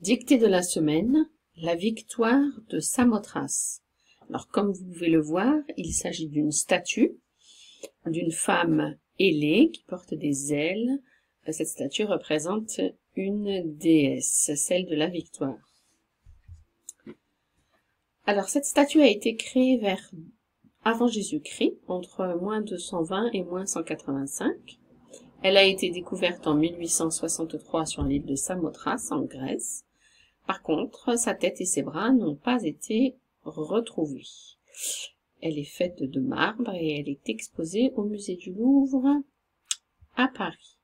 Dictée de la semaine, la victoire de Samothrace. Alors, comme vous pouvez le voir, il s'agit d'une statue, d'une femme ailée qui porte des ailes. Cette statue représente une déesse, celle de la victoire. Alors, cette statue a été créée avant Jésus-Christ, entre moins 220 et moins 185. Elle a été découverte en 1863 sur l'île de Samothrace, en Grèce. Par contre, sa tête et ses bras n'ont pas été retrouvés. Elle est faite de marbre et elle est exposée au musée du Louvre à Paris.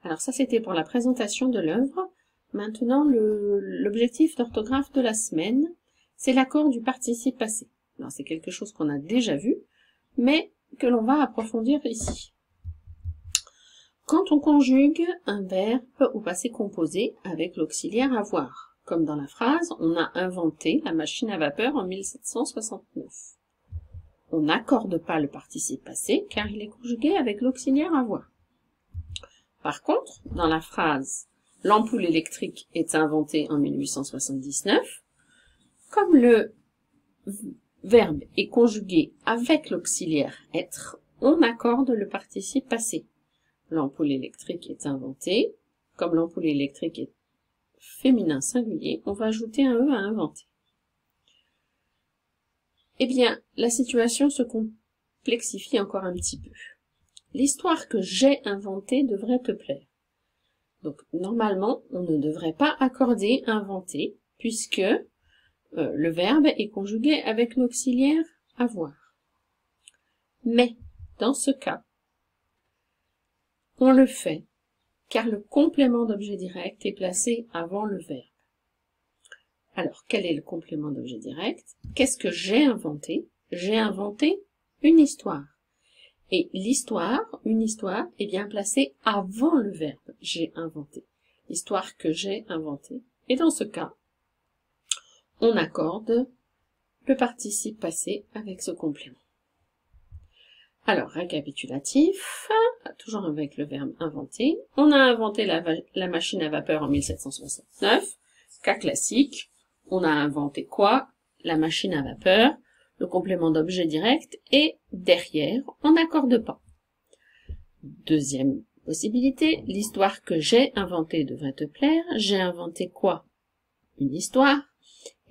Alors ça, c'était pour la présentation de l'œuvre. Maintenant, l'objectif d'orthographe de la semaine, c'est l'accord du participe passé. Alors c'est quelque chose qu'on a déjà vu, mais que l'on va approfondir ici. Quand on conjugue un verbe au passé composé avec l'auxiliaire avoir, comme dans la phrase « On a inventé la machine à vapeur en 1769 ». On n'accorde pas le participe passé car il est conjugué avec l'auxiliaire avoir. Par contre, dans la phrase « L'ampoule électrique est inventée en 1879 », comme le verbe est conjugué avec l'auxiliaire être, on accorde le participe passé. L'ampoule électrique est inventée. Comme l'ampoule électrique est féminin singulier, on va ajouter un « e » à inventer. Eh bien, la situation se complexifie encore un petit peu. L'histoire que j'ai inventée devrait te plaire. Donc, normalement, on ne devrait pas accorder inventer, puisque le verbe est conjugué avec l'auxiliaire avoir. Mais, dans ce cas, on le fait, car le complément d'objet direct est placé avant le verbe. Alors, quel est le complément d'objet direct? Qu'est-ce que j'ai inventé? J'ai inventé une histoire. Et l'histoire, une histoire, est bien placée avant le verbe j'ai inventé. L'histoire que j'ai inventée. Et dans ce cas, on accorde le participe passé avec ce complément. Alors, récapitulatif, toujours avec le verbe inventer. On a inventé la machine à vapeur en 1769, cas classique. On a inventé quoi? La machine à vapeur, le complément d'objet direct, et derrière, on n'accorde pas. Deuxième possibilité, l'histoire que j'ai inventée devrait te plaire. J'ai inventé quoi? Une histoire,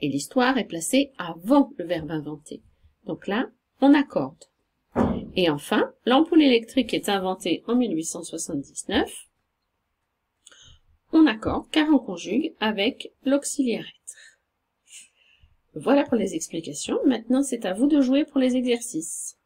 et l'histoire est placée avant le verbe inventer. Donc là, on accorde. Et enfin, l'ampoule électrique est inventée en 1879. On accorde car on conjugue avec l'auxiliaire être. Voilà pour les explications. Maintenant, c'est à vous de jouer pour les exercices.